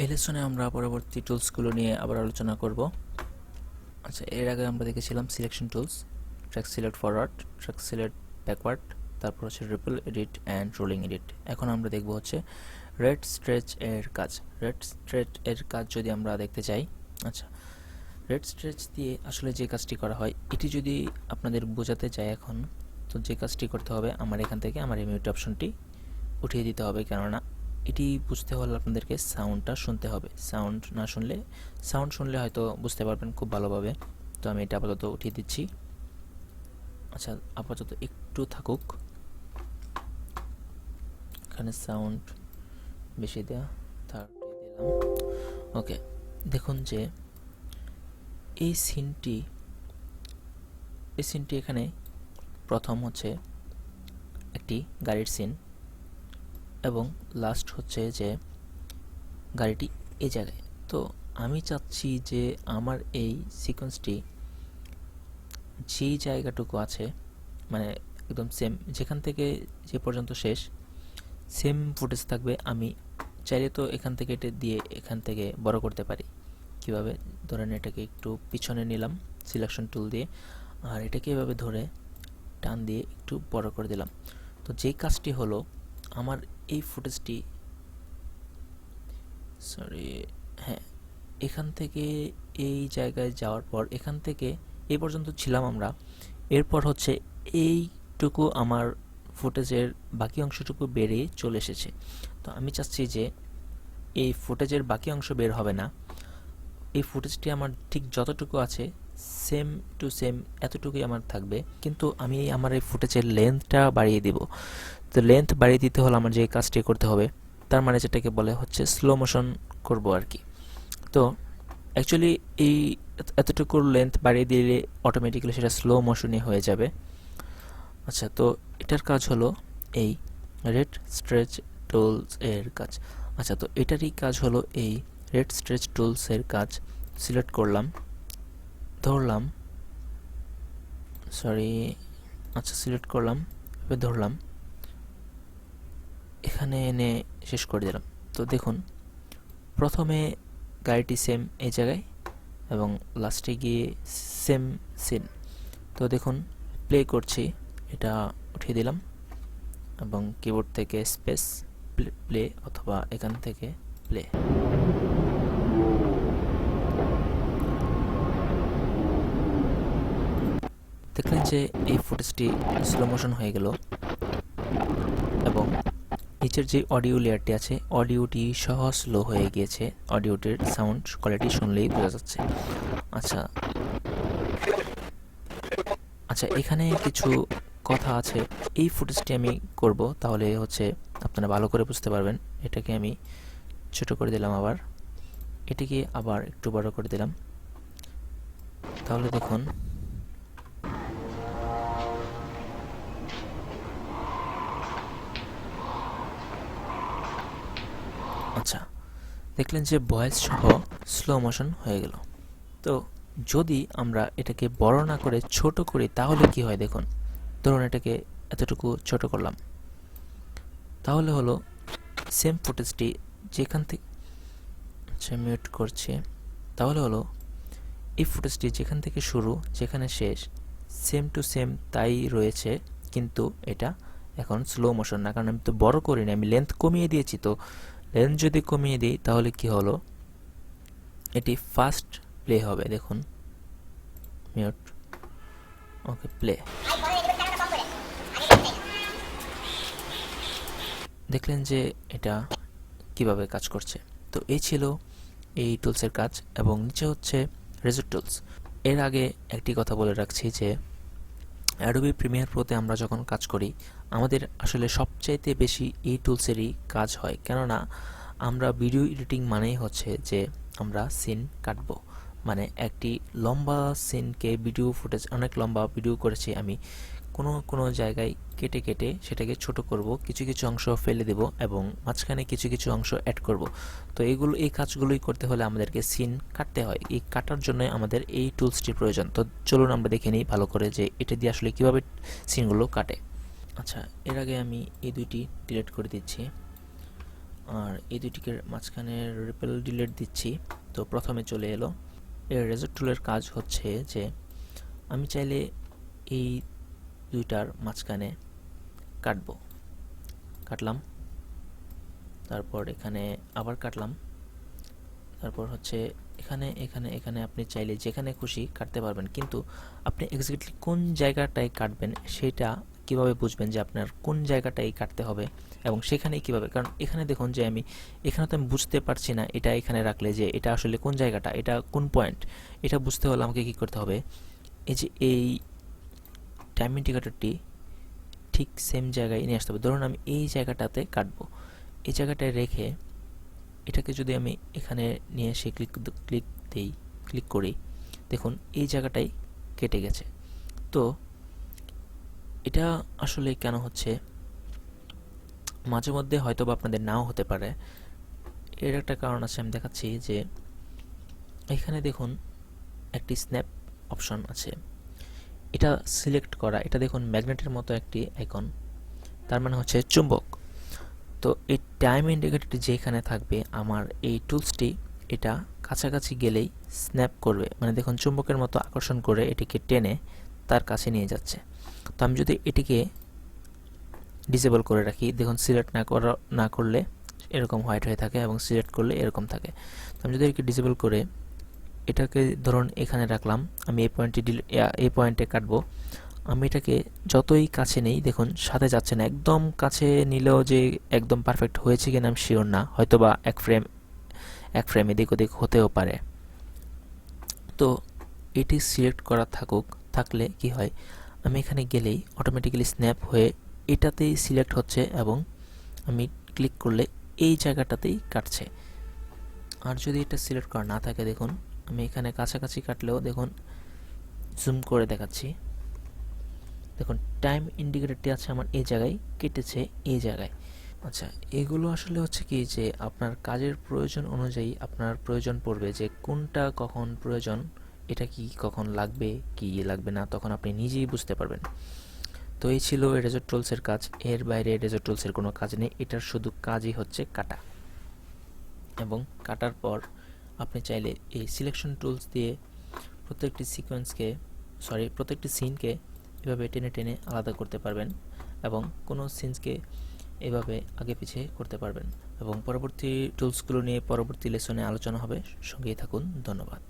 এই লেসনে আমরা পরবর্তী টুলসগুলো নিয়ে আবার আলোচনা করব। আচ্ছা, এর আগে আমরা দেখেছিলাম selection tools, track select forward, track select backward, তারপর হচ্ছে ripple edit and rolling edit. এখন আমরা দেখব হচ্ছে রেড স্ট্রেচ এর কাজ। রেড স্ট্রেচ এর কাজ যদি আমরা দেখতে চাই, আচ্ছা, রেড স্ট্রেচ দিয়ে আসলে যে কাজটি করা হয় এটি যদি আপনাদের বোঝাতে চাই এখন, তো যে কাজটি করতে হবে আমার এখান থেকে আমার এই মিউট অপশনটি উঠিয়ে দিতে হবে, কেননা এটি বুঝতে হলে আপনাদেরকে সাউন্ডটা শুনতে হবে। সাউন্ড শুনলে হয়তো বুঝতে পারবেন খুব ভালোভাবে। তো আমি এটা আপাতত উঠিয়ে দিচ্ছি। আচ্ছা, আপাতত একটু থাকুক, এখানে সাউন্ড বেশি দেওয়া থাক দিলাম। ওকে, দেখুন যে এই সিনটি এখানে প্রথম হচ্ছে একটি গাড়ির সিন এবং লাস্ট হচ্ছে যে গাড়িটি এই জায়গায়। তো আমি চাচ্ছি যে আমার এই সিকোয়েন্সটি যেই জায়গাটুকু আছে, মানে একদম সেম যেখান থেকে যে পর্যন্ত শেষ সেম ফুটেজ থাকবে। আমি চাইলে তো এখান থেকে এটা দিয়ে এখান থেকে বড় করতে পারি। কিভাবে? ধরেন এটাকে একটু পিছনে নিলাম সিলেকশন টুল দিয়ে, আর এটাকে এভাবে ধরে টান দিয়ে একটু বড় করে দিলাম। তো যেই কাজটি হলো, আমার এই ফুটেজটি হ্যাঁ, এখান থেকে এই জায়গায় যাওয়ার পর এখান থেকে এই পর্যন্ত ছিলাম আমরা। এরপর হচ্ছে এইটুকু আমার ফুটেজের বাকি অংশটুকু বেরিয়ে চলে এসেছে। তো আমি চাচ্ছি যে এই ফুটেজের বাকি অংশ বের হবে না, এই ফুটেজটি আমার ঠিক যতটুকু আছে সেম টু সেম এতটুকুই আমার থাকবে, কিন্তু আমি আমার এই ফুটেজের লেন্থটা বাড়িয়ে দিব। তো লেন্থ বাড়িয়ে দিতে হলে আমার যে কাজটি করতে হবে, তার মানে যেটাকে বলে হচ্ছে স্লো মোশন করব আর কি। তো অ্যাকচুয়ালি এই এতটুকুর লেন্থ বাড়িয়ে দিলে অটোমেটিক্যালি সেটা স্লো মোশনই হয়ে যাবে। আচ্ছা, তো এটার কাজ হলো এই রেড স্ট্রেচ টুলস এর কাজ। আচ্ছা, তো এটারই কাজ হলো এই রেড স্ট্রেচ টুলস এর কাজ। সিলেক্ট করলাম, ধরলাম, আচ্ছা সিলেক্ট করলাম, এবার ধরলাম, এখানে এনে শেষ করে দিলাম। তো দেখুন, প্রথমে গাড়িটি সেম এই জায়গায় এবং লাস্টে গিয়ে সেম সিন। তো দেখুন, প্লে করছি, এটা উঠিয়ে দিলাম এবং কিবোর্ড থেকে স্পেস প্লে অথবা এখান থেকে প্লে। দেখলেন যে এই ফুটেজটি স্লো মোশন হয়ে গেল এবং নিচের যে অডিও লেয়ারটি আছে অডিওটি সহ স্লো হয়ে গিয়েছে। অডিওটির সাউন্ড কোয়ালিটি শুনলেই বোঝা যাচ্ছে। আচ্ছা আচ্ছা, এখানে কিছু কথা আছে, এই ফুটেজটি আমি করব, তাহলে হচ্ছে আপনারা ভালো করে বুঝতে পারবেন। এটাকে আমি ছোট করে দিলাম, আবার এটিকে আবার একটু বড় করে দিলাম, তাহলে দেখুন আচ্ছা, দেখলেন যে ভয়েস সহ স্লো মোশন হয়ে গেল। তো যদি আমরা এটাকে বড় না করে ছোট করি তাহলে কি হয় দেখুন। ধরুন এটাকে এতটুকু ছোট করলাম, তাহলে হলো সেম ফুটেজটি যেখান থেকে, আচ্ছা মিউট করছি, তাহলে হলো এই ফুটেজটি যেখান থেকে শুরু যেখানে শেষ সেম টু সেম তাই রয়েছে, কিন্তু এটা এখন স্লো মোশন না, কারণ আমি তো বড় করিনি, আমি লেন্থ কমিয়ে দিয়েছি। তো লেন্থ যদি কমিয়ে দিই তাহলে কি হলো, এটি ফাস্ট প্লে হবে। দেখুন, মিউট, ওকে প্লে। দেখলেন যে এটা কিভাবে কাজ করছে। তো এই ছিল এই টুলসের কাজ এবং নিচে হচ্ছে রেজর টুলস। এর আগে একটি কথা বলে রাখছি যে অ্যাডোবি প্রিমিয়ার প্রোতে আমরা যখন কাজ করি আমাদের আসলে সবচাইতে বেশি এই টুলসেরই কাজ হয়, কেননা আমরা ভিডিও এডিটিং মানেই হচ্ছে যে আমরা সিন কাটবো। মানে একটি লম্বা সিনকে ভিডিও ফুটেজ, অনেক লম্বা ভিডিও করেছি আমি, কোনো জায়গায় কেটে কেটে সেটাকে ছোট করব, কিছু কিছু অংশ ফেলে দেব এবং মাঝখানে কিছু কিছু অংশ অ্যাড করব। তো এই কাজগুলোই করতে হলে আমাদেরকে সিন কাটতে হয়। এই কাটার জন্য আমাদের এই টুলসটির প্রয়োজন। তো চলুন আমরা দেখে নিই ভালো করে যে এটা দিয়ে আসলে কীভাবে সিনগুলো কাটে। আচ্ছা, এর আগে আমি এই দুইটি ডিলিট করে দিচ্ছি। আর এই দুইটিকে মাঝখানে রিপেল ডিলিট দিচ্ছি। তো প্রথমে চলে এলো। এর রেজর টুলের কাজ হচ্ছে যে আমি চাইলে এই দুইটার মাঝখানে কাটলাম, তারপর এখানে আবার কাটলাম, তারপর হচ্ছে এখানে এখানে এখানে আপনি চাইলে যেখানে খুশি কাটতে পারবেন, কিন্তু আপনি এক্স্যাক্টলি কোন জায়গাটায় কাটবেন সেটা কিভাবে বুঝবেন যে আপনার কোন জায়গাটাই কাটতে হবে এবং সেখানেই কিভাবে, কারণ এখানে দেখুন যে এখানে তো আমি বুঝতে পারছি না এটা এখানে রাখলে যে এটা আসলে কোন জায়গাটা, এটা কোন পয়েন্ট, এটা বুঝতে হলে আমাকে কি করতে হবে, এই যে এই টাইম ইন্ডিকেটরটি ঠিক সেম জায়গায় নিয়ে আসতে হবে। ধরুন আমি এই জায়গাটাতে কাটবো, এই জায়গাটায় রেখে এটাকে যদি আমি এখানে নিয়ে এসে ক্লিক করি, দেখুন এই জায়গাটাই কেটে গেছে। তো এটা আসলে কেন হচ্ছে, মাঝে মধ্যে হয়তো বা আপনাদের নাও হতে পারে। এর একটা কারণ আছে, আমি দেখাচ্ছি যে এখানে দেখুন একটি স্ন্যাপ অপশন আছে, এটা সিলেক্ট করা, এটা দেখুন ম্যাগনেটের মতো একটি আইকন, তার মানে হচ্ছে চুম্বক। তো এই টাইম ইন্ডিকেটরটি যেখানে থাকবে আমার এই টুলসটি এটা কাছাকাছি গেলেই স্ন্যাপ করবে, মানে দেখুন চুম্বকের মতো আকর্ষণ করে এটিকে টেনে তার কাছে নিয়ে যাচ্ছে। তো আমি যদি এটিকে ডিসেবল করে রাখি, দেখুন সিলেক্ট না করলে এরকম হোয়াইট হয়ে থাকে এবং সিলেক্ট করলে এরকম থাকে। তো আমি যদি এটাকে ডিসেবল করে এটাকে ধরুন এখানে রাখলাম, আমি এই পয়েন্টে কাটবো, আমি এটাকে যতই কাছে নেই দেখুন সাথে যাচ্ছে না, একদম কাছে নিলেও যে একদম পারফেক্ট হয়েছে কিনা আমি শিওর না, হয়তোবা এক ফ্রেম এদিক ওদিক হতেও পারে। তো এটি সিলেক্ট করা থাকলে কি হয়, আমি এখানে গেলেই অটোমেটিক্যালি স্ন্যাপ হয়ে এটাতেই সিলেক্ট হচ্ছে এবং আমি ক্লিক করলে এই জায়গাটাতেই কাটছে। আর যদি এটা সিলেক্ট করা না থাকে, দেখুন আমি এখানে কাছাকাছি কাটলেও দেখুন জুম করে দেখাচ্ছি, দেখুন টাইম ইন্ডিকেটরটি আছে আমার এই জায়গায়, কেটেছে এই জায়গায়। আচ্ছা, এগুলো আসলে হচ্ছে কি যে আপনার কাজের প্রয়োজন অনুযায়ী আপনার প্রয়োজন পড়বে যে কোনটা কখন প্রয়োজন, এটা কি কখন লাগবে কি লাগবে না, তখন আপনি নিজেই বুঝতে পারবেন। তো এই ছিল রেজর টুলসের কাজ, এর বাইরে রেজর টুলসের কোনো কাজ নেই, এটার শুধু কাজই হচ্ছে কাটা। এবং কাটার পর আপনি চাইলে এই সিলেকশন টুলস দিয়ে প্রত্যেকটি সিনকে এভাবে টেনে টেনে আলাদা করতে পারবেন এবং কোনো সিনকে এভাবে আগে পিছিয়ে করতে পারবেন। এবং পরবর্তী টুলসগুলো নিয়ে পরবর্তী লেসনে আলোচনা হবে, সঙ্গেই থাকুন। ধন্যবাদ।